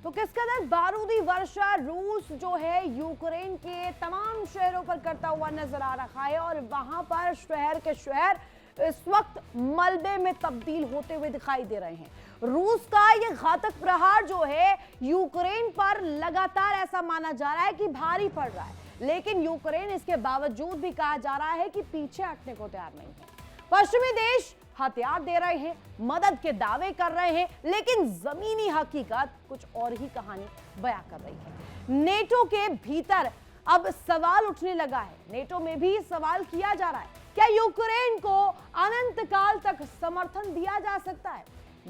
तो किस कदर बारूदी वर्षा रूस जो है यूक्रेन के तमाम शहरों पर करता हुआ नजर आ रहा है और वहां पर शहर के शहर इस वक्त मलबे में तब्दील होते हुए दिखाई दे रहे हैं। रूस का ये घातक प्रहार जो है यूक्रेन पर लगातार ऐसा माना जा रहा है कि भारी पड़ रहा है, लेकिन यूक्रेन इसके बावजूद भी कहा जा रहा है कि पीछे हटने को तैयार नहीं है। पश्चिमी देश हथियार दे रहे हैं, मदद के दावे कर रहे हैं, लेकिन जमीनी हकीकत कुछ और ही कहानी बयां कर रही है। नेटो के भीतर अब सवाल उठने लगा है, नेटो में भी सवाल किया जा रहा है, क्या यूक्रेन को अनंत काल तक समर्थन दिया जा सकता है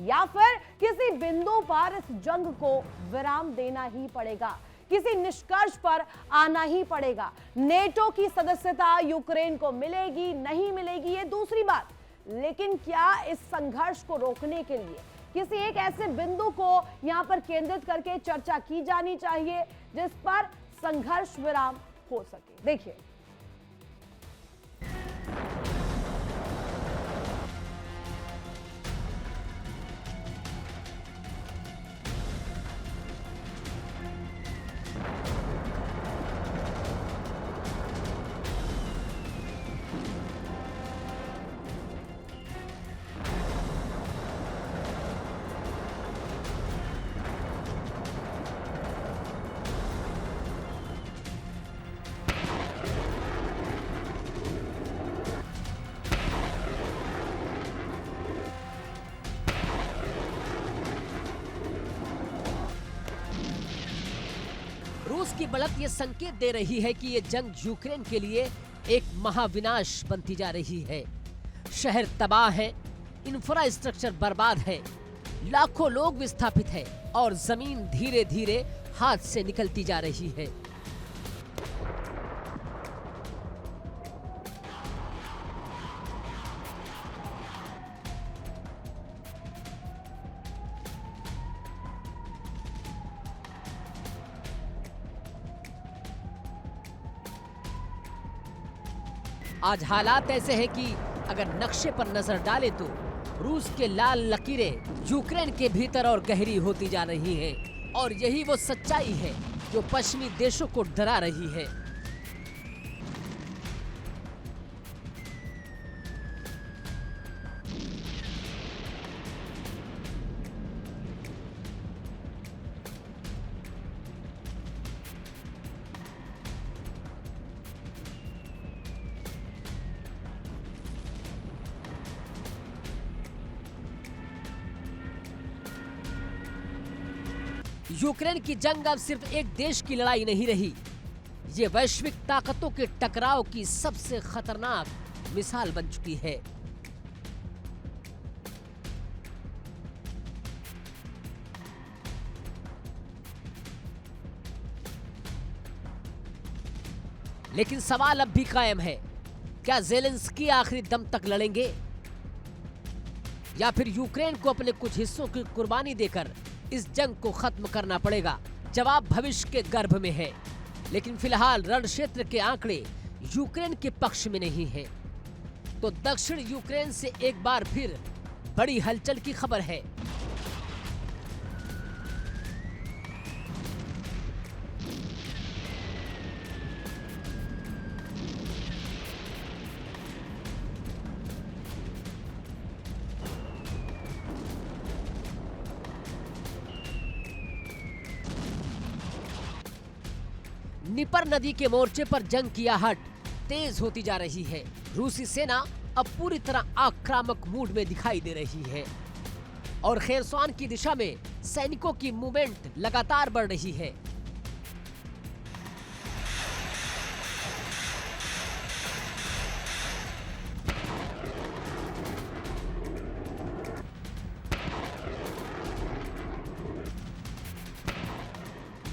या फिर किसी बिंदु पर इस जंग को विराम देना ही पड़ेगा, किसी निष्कर्ष पर आना ही पड़ेगा। नेटो की सदस्यता यूक्रेन को मिलेगी नहीं मिलेगी ये दूसरी बात, लेकिन क्या इस संघर्ष को रोकने के लिए किसी एक ऐसे बिंदु को यहां पर केंद्रित करके चर्चा की जानी चाहिए जिस पर संघर्ष विराम हो सके। देखिए, रूस की बढ़त ये संकेत दे रही है कि ये जंग यूक्रेन के लिए एक महाविनाश बनती जा रही है। शहर तबाह है, इंफ्रास्ट्रक्चर बर्बाद है, लाखों लोग विस्थापित है और जमीन धीरे धीरे हाथ से निकलती जा रही है। आज हालात ऐसे हैं कि अगर नक्शे पर नजर डालें तो रूस के लाल लकीरें यूक्रेन के भीतर और गहरी होती जा रही हैं और यही वो सच्चाई है जो पश्चिमी देशों को डरा रही है। यूक्रेन की जंग अब सिर्फ एक देश की लड़ाई नहीं रही, ये वैश्विक ताकतों के टकराव की सबसे खतरनाक मिसाल बन चुकी है। लेकिन सवाल अब भी कायम है, क्या ज़ेलेंस्की आखिरी दम तक लड़ेंगे या फिर यूक्रेन को अपने कुछ हिस्सों की कुर्बानी देकर इस जंग को खत्म करना पड़ेगा? जवाब भविष्य के गर्भ में है, लेकिन फिलहाल रण क्षेत्र के आंकड़े यूक्रेन के पक्ष में नहीं है। तो दक्षिण यूक्रेन से एक बार फिर बड़ी हलचल की खबर है। निपर नदी के मोर्चे पर जंग की आहट तेज होती जा रही है। रूसी सेना अब पूरी तरह आक्रामक मूड में दिखाई दे रही है और खेरसवान की दिशा में सैनिकों की मूवमेंट लगातार बढ़ रही है।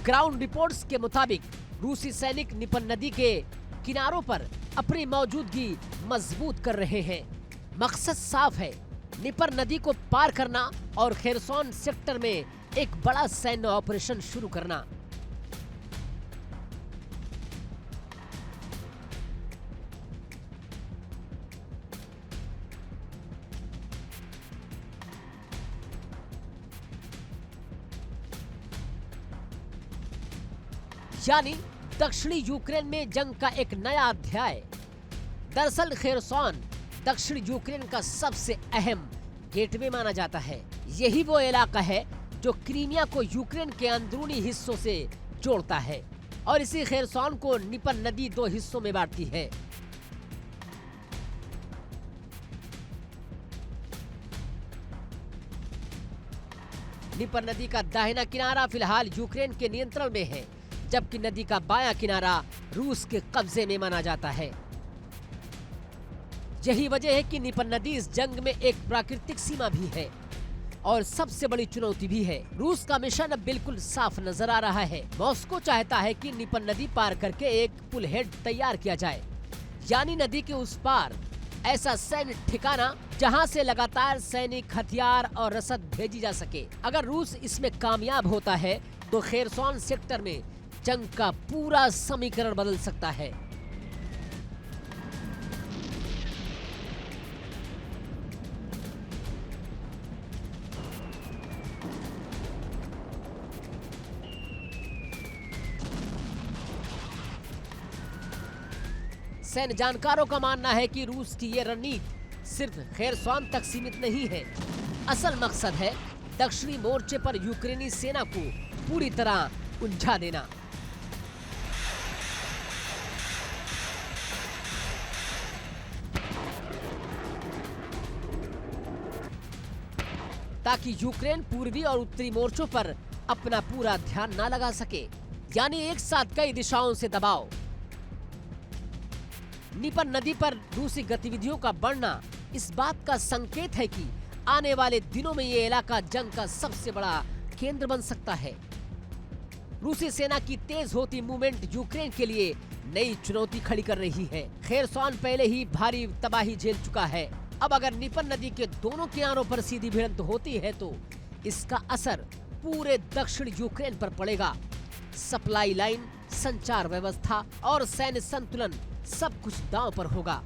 ग्राउंड रिपोर्ट्स के मुताबिक रूसी सैनिक निपन नदी के किनारों पर अपनी मौजूदगी मजबूत कर रहे हैं। मकसद साफ है, निपर नदी को पार करना और खेरसोन सेक्टर में एक बड़ा सैन्य ऑपरेशन शुरू करना। यानी दक्षिणी यूक्रेन में जंग का एक नया अध्याय। दरअसल खेरसॉन दक्षिणी यूक्रेन का सबसे अहम गेटवे माना जाता है। यही वो इलाका है जो क्रीमिया को यूक्रेन के अंदरूनी हिस्सों से जोड़ता है और इसी खेरसॉन को निपर नदी 2 हिस्सों में बांटती है। निपर नदी का दाहिना किनारा फिलहाल यूक्रेन के नियंत्रण में है, जबकि नदी का बायां किनारा रूस के कब्जे में माना जाता है। यही वजह है कि निपर नदी इस जंग में एक प्राकृतिक सीमा भी है और सबसे बड़ी चुनौती भी है। रूस का मिशन अब बिल्कुल साफ नजर आ रहा है। मॉस्को चाहता है कि निपर नदी पार करके एक पुल हेड तैयार किया जाए, यानी नदी के उस पार ऐसा सैन्य ठिकाना जहां से लगातार सैनिक हथियार और रसद भेजी जा सके। अगर रूस इसमें कामयाब होता है तो खेरसॉन सेक्टर में जंग का पूरा समीकरण बदल सकता है। सैन्य जानकारों का मानना है कि रूस की ये रणनीति सिर्फ खेरसॉन तक सीमित नहीं है। असल मकसद है दक्षिणी मोर्चे पर यूक्रेनी सेना को पूरी तरह उलझा देना। ताकि यूक्रेन पूर्वी और उत्तरी मोर्चों पर अपना पूरा ध्यान न लगा सके, यानी एक साथ कई दिशाओं से दबाव। निपर नदी पर रूसी गतिविधियों का बढ़ना इस बात का संकेत है कि आने वाले दिनों में ये इलाका जंग का सबसे बड़ा केंद्र बन सकता है। रूसी सेना की तेज होती मूवमेंट यूक्रेन के लिए नई चुनौती खड़ी कर रही है। खेरसॉन पहले ही भारी तबाही झेल चुका है। अब अगर निपर नदी के दोनों किनारों पर सीधी भिड़ंत होती है तो इसका असर पूरे दक्षिण यूक्रेन पर पड़ेगा। सप्लाई लाइन, संचार व्यवस्था और सैन्य संतुलन सब कुछ दांव पर होगा।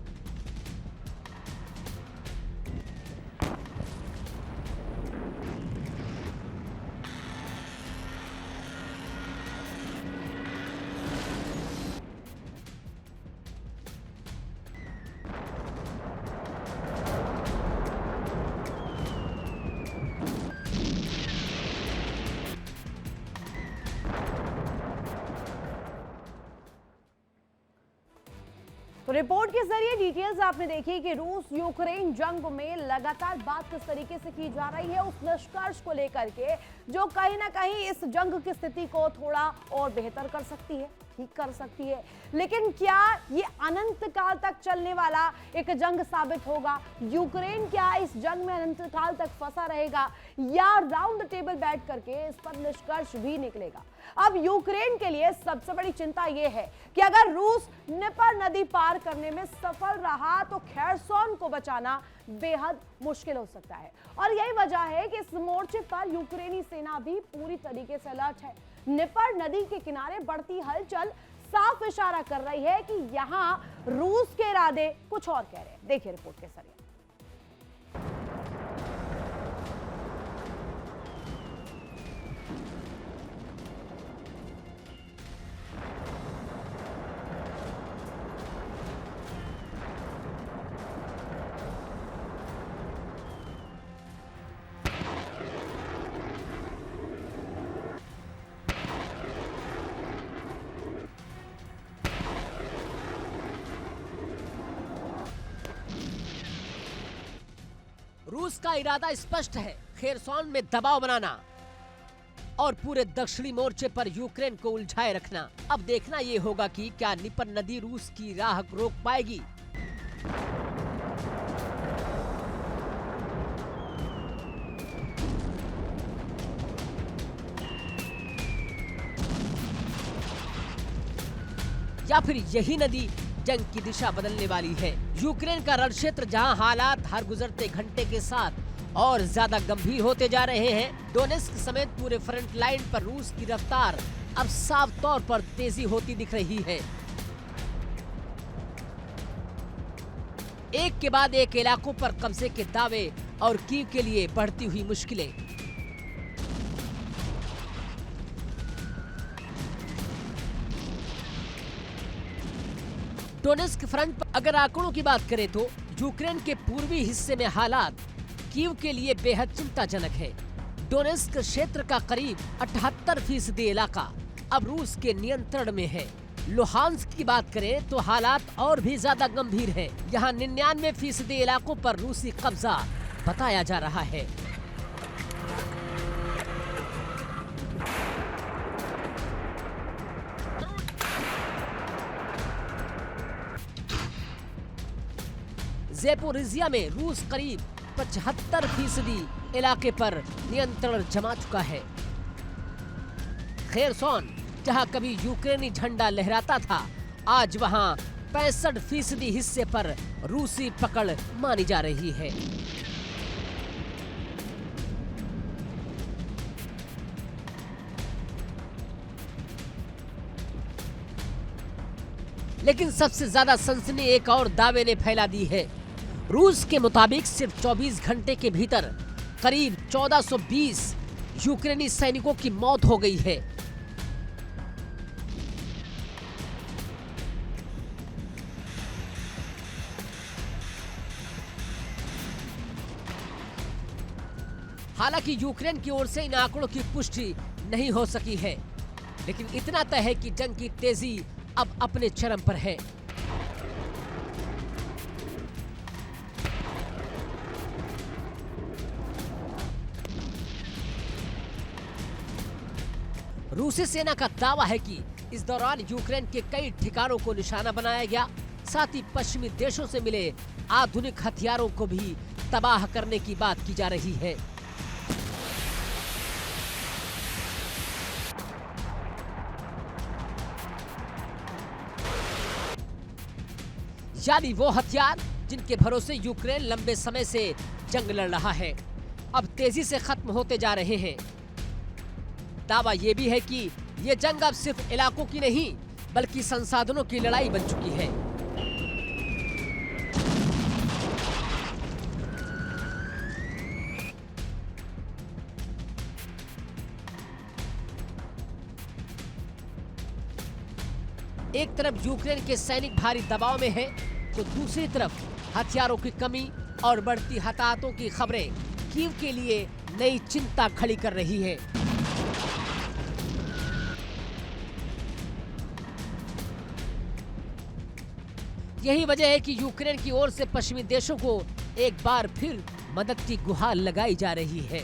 तो रिपोर्ट के जरिए डिटेल्स आपने देखी कि रूस यूक्रेन जंग में लगातार बात किस तरीके से की जा रही है उस निष्कर्ष को लेकर के, जो कहीं ना कहीं इस जंग की स्थिति को थोड़ा और बेहतर कर सकती है, ठीक कर सकती है। लेकिन क्या ये अनंत काल तक चलने वाला एक जंग साबित होगा? यूक्रेन क्या इस जंग में अनंत काल तक फंसा रहेगा या राउंड टेबल बैठ करके इस पर निष्कर्ष भी निकलेगा? अब यूक्रेन के लिए सबसे बड़ी चिंता यह है कि अगर रूस निपर नदी पार करने में सफल रहा तो खेरसॉन को बचाना बेहद मुश्किल हो सकता है। और यही वजह है कि इस मोर्चे पर यूक्रेनी सेना भी पूरी तरीके से अलर्ट है। निपर नदी के किनारे बढ़ती हलचल साफ इशारा कर रही है कि यहां रूस के इरादे कुछ और कह रहे हैं। देखिए रिपोर्ट के जरिए। रूस का इरादा स्पष्ट है, खेरसॉन में दबाव बनाना और पूरे दक्षिणी मोर्चे पर यूक्रेन को उलझाए रखना। अब देखना यह होगा कि क्या निपर नदी रूस की राह रोक पाएगी। या फिर यही नदी जंग की दिशा बदलने वाली है। यूक्रेन का रण क्षेत्र जहां हालात हर गुजरते घंटे के साथ और ज्यादा गंभीर होते जा रहे हैं, डोनेस्क समेत पूरे फ्रंट लाइन पर रूस की रफ्तार अब साफ तौर पर तेजी होती दिख रही है। एक के बाद एक इलाकों पर कब्जे के दावे और कीव के लिए बढ़ती हुई मुश्किलें। डोनेस्क फ्रंट पर अगर आंकड़ों की बात करें तो यूक्रेन के पूर्वी हिस्से में हालात कीव के लिए बेहद चिंताजनक है। डोनेस्क क्षेत्र का करीब 78% इलाका अब रूस के नियंत्रण में है। लुहांस्क की बात करें तो हालात और भी ज्यादा गंभीर हैं। यहाँ 99% इलाकों पर रूसी कब्जा बताया जा रहा है। ज़ेपोरिज़िया में रूस करीब 75% इलाके पर नियंत्रण जमा चुका है। खेरसोन, जहां कभी यूक्रेनी झंडा लहराता था, आज वहां 65% हिस्से पर रूसी पकड़ मानी जा रही है। लेकिन सबसे ज्यादा सनसनी एक और दावे ने फैला दी है। रूस के मुताबिक सिर्फ 24 घंटे के भीतर करीब 1420 यूक्रेनी सैनिकों की मौत हो गई है। हालांकि यूक्रेन की ओर से इन आंकड़ों की पुष्टि नहीं हो सकी है, लेकिन इतना तय है कि जंग की तेजी अब अपने चरम पर है। रूसी सेना का दावा है कि इस दौरान यूक्रेन के कई ठिकानों को निशाना बनाया गया। साथ ही पश्चिमी देशों से मिले आधुनिक हथियारों को भी तबाह करने की बात की जा रही है। यानी वो हथियार जिनके भरोसे यूक्रेन लंबे समय से जंग लड़ रहा है, अब तेजी से खत्म होते जा रहे हैं। दावा ये भी है कि ये जंग अब सिर्फ इलाकों की नहीं बल्कि संसाधनों की लड़ाई बन चुकी है। एक तरफ यूक्रेन के सैनिक भारी दबाव में हैं, तो दूसरी तरफ हथियारों की कमी और बढ़ती हताहतों की खबरें कीव के लिए नई चिंता खड़ी कर रही है। यही वजह है कि यूक्रेन की ओर से पश्चिमी देशों को एक बार फिर मदद की गुहार लगाई जा रही है।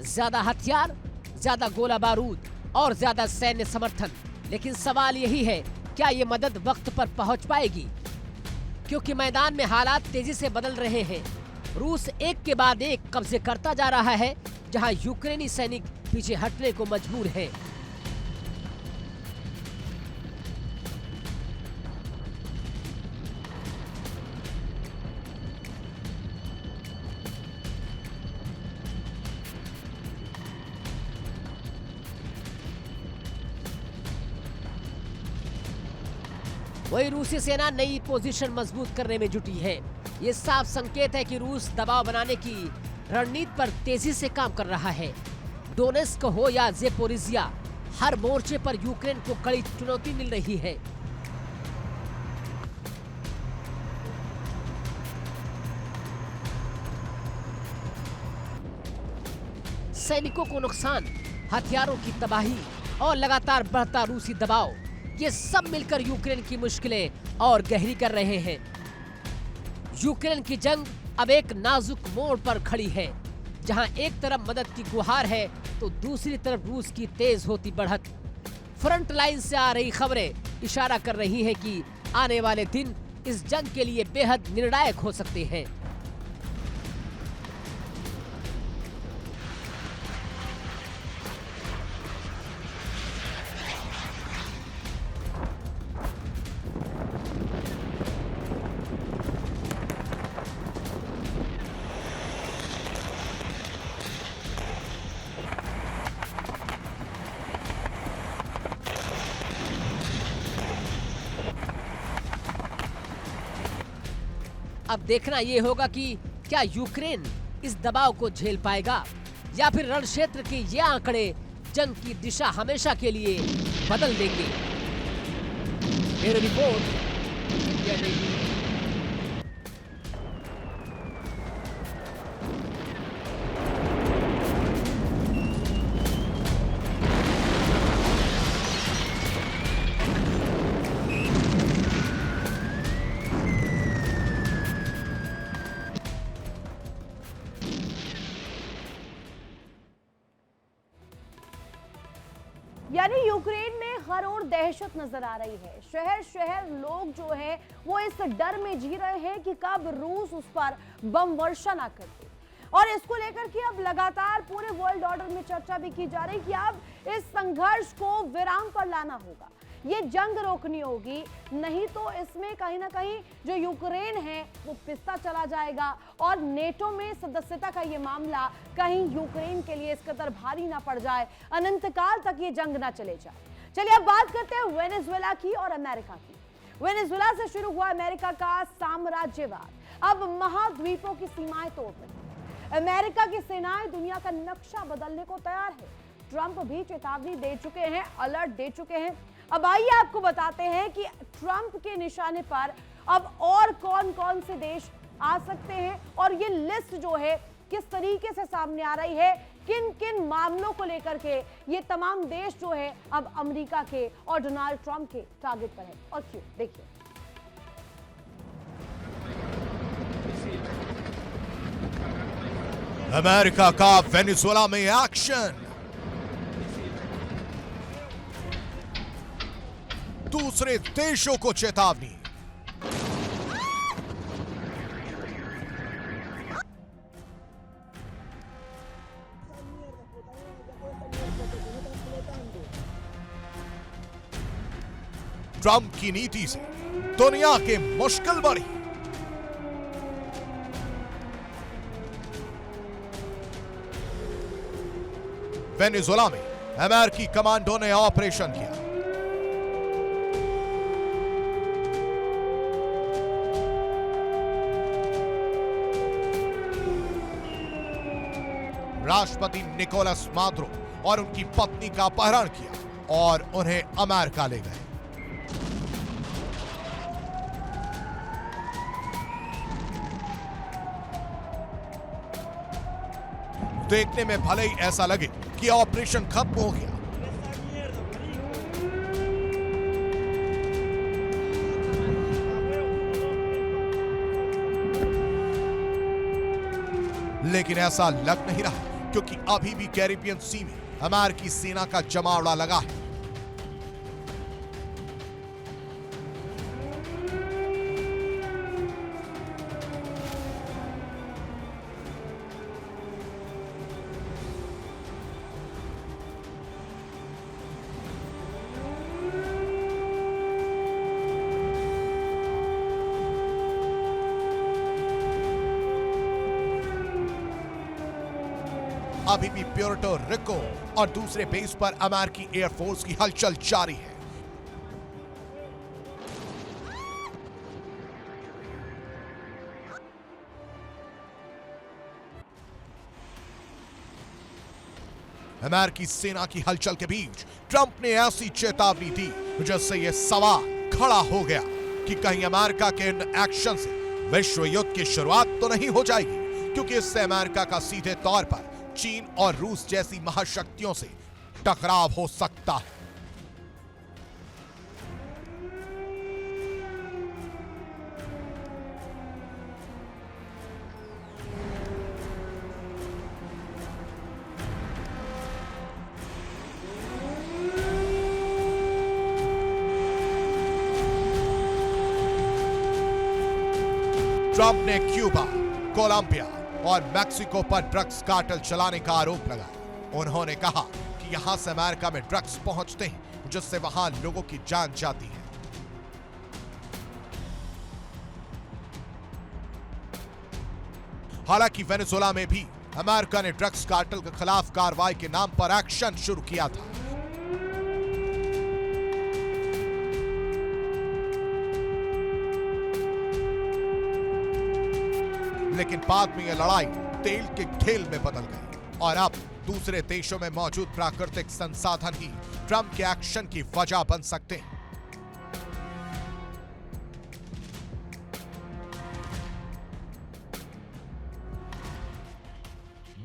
ज्यादा हथियार, ज्यादा गोला बारूद और ज्यादा सैन्य समर्थन, लेकिन सवाल यही है, क्या ये मदद वक्त पर पहुंच पाएगी? क्योंकि मैदान में हालात तेजी से बदल रहे हैं। रूस एक के बाद एक कब्जे करता जा रहा है, जहां यूक्रेनी सैनिक पीछे हटने को मजबूर हैं। वही रूसी सेना नई पोजीशन मजबूत करने में जुटी है। ये साफ संकेत है कि रूस दबाव बनाने की रणनीति पर तेजी से काम कर रहा है। डोनेस्क हो या ज़ेपोरिज़िया, हर मोर्चे पर यूक्रेन को कड़ी चुनौती मिल रही है। सैनिकों को नुकसान, हथियारों की तबाही और लगातार बढ़ता रूसी दबाव, ये सब मिलकर यूक्रेन की मुश्किलें और गहरी कर रहे हैं। यूक्रेन की जंग अब एक नाजुक मोड़ पर खड़ी है, जहां एक तरफ मदद की गुहार है तो दूसरी तरफ रूस की तेज होती बढ़त। फ्रंट लाइन से आ रही खबरें इशारा कर रही हैं कि आने वाले दिन इस जंग के लिए बेहद निर्णायक हो सकते हैं। अब देखना ये होगा कि क्या यूक्रेन इस दबाव को झेल पाएगा या फिर रण क्षेत्र के ये आंकड़े जंग की दिशा हमेशा के लिए बदल देंगे। Bureau report, India TV. यानी यूक्रेन में हर ओर दहशत नजर आ रही है। शहर शहर लोग जो है वो इस डर में जी रहे हैं कि कब रूस उस पर बम वर्षा ना कर दे। और इसको लेकर के अब लगातार पूरे वर्ल्ड ऑर्डर में चर्चा भी की जा रही कि अब इस संघर्ष को विराम पर लाना होगा, ये जंग रोकनी होगी, नहीं तो इसमें कहीं ना कहीं जो यूक्रेन है वो पिसता चला जाएगा और नेटो में सदस्यता का ये मामला कहीं यूक्रेन के लिए इस कदर भारी ना पड़ जाए, अनंत काल तक ये जंग ना चले जाए। चलिए अब बात करते हैं वेनेजुएला की और अमेरिका की। वेनेजुएला से शुरू हुआ अमेरिका का साम्राज्यवाद अब महाद्वीपों की सीमाएं तोड़ रही है। अमेरिका की सेनाएं दुनिया का नक्शा बदलने को तैयार है। ट्रंप भी चेतावनी दे चुके हैं, अलर्ट दे चुके हैं। अब आइए आपको बताते हैं कि ट्रंप के निशाने पर अब और कौन कौन से देश आ सकते हैं और ये लिस्ट जो है किस तरीके से सामने आ रही है, किन किन मामलों को लेकर के ये तमाम देश जो है अब अमेरिका के और डोनाल्ड ट्रंप के टारगेट पर है और क्यों, देखिए। अमेरिका का वेनेजुएला में एक्शन, दूसरे देशों को चेतावनी। ट्रंप की नीति से दुनिया की मुश्किल बढ़ी। वेनेजुएला में अमेरिकी कमांडो ने ऑपरेशन किया। राष्ट्रपति निकोलस मादुरो और उनकी पत्नी का अपहरण किया और उन्हें अमेरिका ले गए। देखने में भले ही ऐसा लगे कि ऑपरेशन खत्म हो गया, लेकिन ऐसा लग नहीं रहा क्योंकि अभी भी कैरिबियन सी में अमेरिकी सेना का जमावड़ा लगा है। अभी भी प्यूर्टो रिको और दूसरे बेस पर अमेरिकी एयरफोर्स की हलचल जारी है। अमेरिकी सेना की हलचल के बीच ट्रंप ने ऐसी चेतावनी दी जिससे यह सवाल खड़ा हो गया कि कहीं अमेरिका के इन एक्शन से विश्व युद्ध की शुरुआत तो नहीं हो जाएगी, क्योंकि इससे अमेरिका का सीधे तौर पर चीन और रूस जैसी महाशक्तियों से टकराव हो सकता है। ट्रंप ने क्यूबा, कोलंबिया और मैक्सिको पर ड्रग्स कार्टेल चलाने का आरोप लगाया। उन्होंने कहा कि यहां से अमेरिका में ड्रग्स पहुंचते हैं जिससे वहां लोगों की जान जाती है। हालांकि वेनेजुएला में भी अमेरिका ने ड्रग्स कार्टेल के खिलाफ कार्रवाई के नाम पर एक्शन शुरू किया था। लेकिन बाद में यह लड़ाई तेल के खेल में बदल गई और अब दूसरे देशों में मौजूद प्राकृतिक संसाधन ही ट्रंप के एक्शन की वजह बन सकते हैं।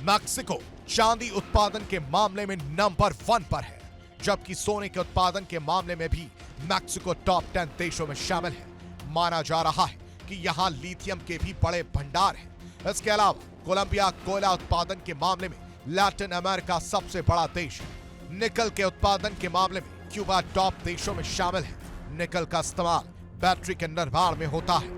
मैक्सिको चांदी उत्पादन के मामले में नंबर 1 पर है, जबकि सोने के उत्पादन के मामले में भी मैक्सिको टॉप 10 देशों में शामिल है। माना जा रहा है कि यहां लिथियम के भी बड़े भंडार हैं। इसके अलावा कोलंबिया कोयला उत्पादन के मामले में लैटिन अमेरिका सबसे बड़ा देश है। निकल के उत्पादन के मामले में क्यूबा टॉप देशों में शामिल है। निकल का इस्तेमाल बैटरी के निर्माण में होता है।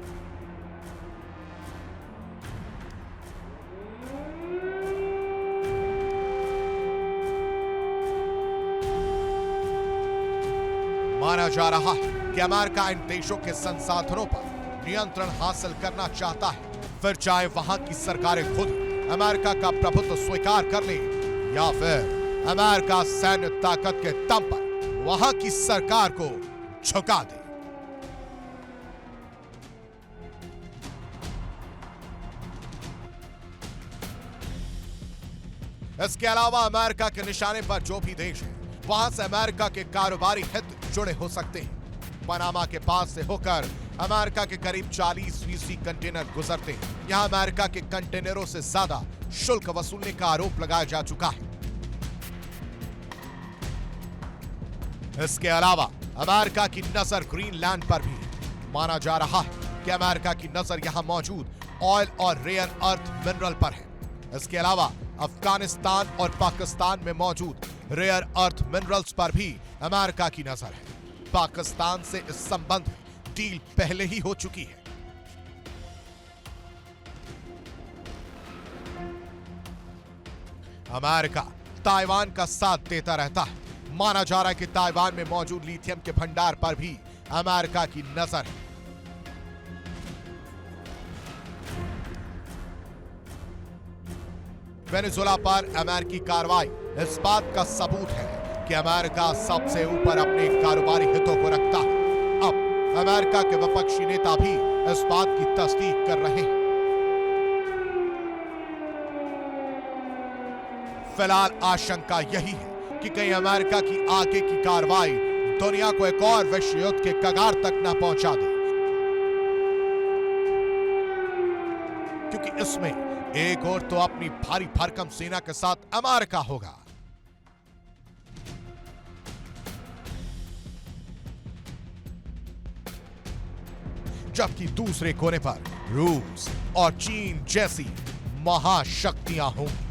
माना जा रहा है कि अमेरिका इन देशों के संसाधनों पर नियंत्रण हासिल करना चाहता है, फिर चाहे वहां की सरकारें खुद अमेरिका का प्रभुत्व स्वीकार कर ले या फिर अमेरिका सैन्य ताकत के दम पर वहां की सरकार को झुका दे। इसके अलावा अमेरिका के निशाने पर जो भी देश है वहां से अमेरिका के कारोबारी हित जुड़े हो सकते हैं। पनामा के पास से होकर अमेरिका के करीब 40 कंटेनर गुजरते हैं। यहां अमेरिका के कंटेनरों से ज्यादा शुल्क वसूलने का आरोप लगाया जा चुका है। इसके अलावा अमेरिका की नजर ग्रीनलैंड पर भी है। माना जा रहा है कि अमेरिका की नजर यहां मौजूद ऑयल और रेयर अर्थ मिनरल पर है। इसके अलावा अफगानिस्तान और पाकिस्तान में मौजूद रेयर अर्थ मिनरल्स पर भी अमेरिका की नजर है। पाकिस्तान से इस संबंध में डील पहले ही हो चुकी है। अमेरिका ताइवान का साथ देता रहता है। माना जा रहा है कि ताइवान में मौजूद लिथियम के भंडार पर भी अमेरिका की नजर है। वेनेजुएला पर अमेरिकी कार्रवाई इस बात का सबूत है कि अमेरिका सबसे ऊपर अपने कारोबारी हितों को रखता है। अब अमेरिका के विपक्षी नेता भी इस बात की तस्दीक कर रहे हैं। फिलहाल आशंका यही है कि कहीं अमेरिका की आगे की कार्रवाई दुनिया को एक और विश्व युद्ध के कगार तक न पहुंचा दे, क्योंकि इसमें एक और तो अपनी भारी भरकम सेना के साथ अमेरिका होगा, जबकि दूसरे कोने पर रूस और चीन जैसी महाशक्तियां होंगी।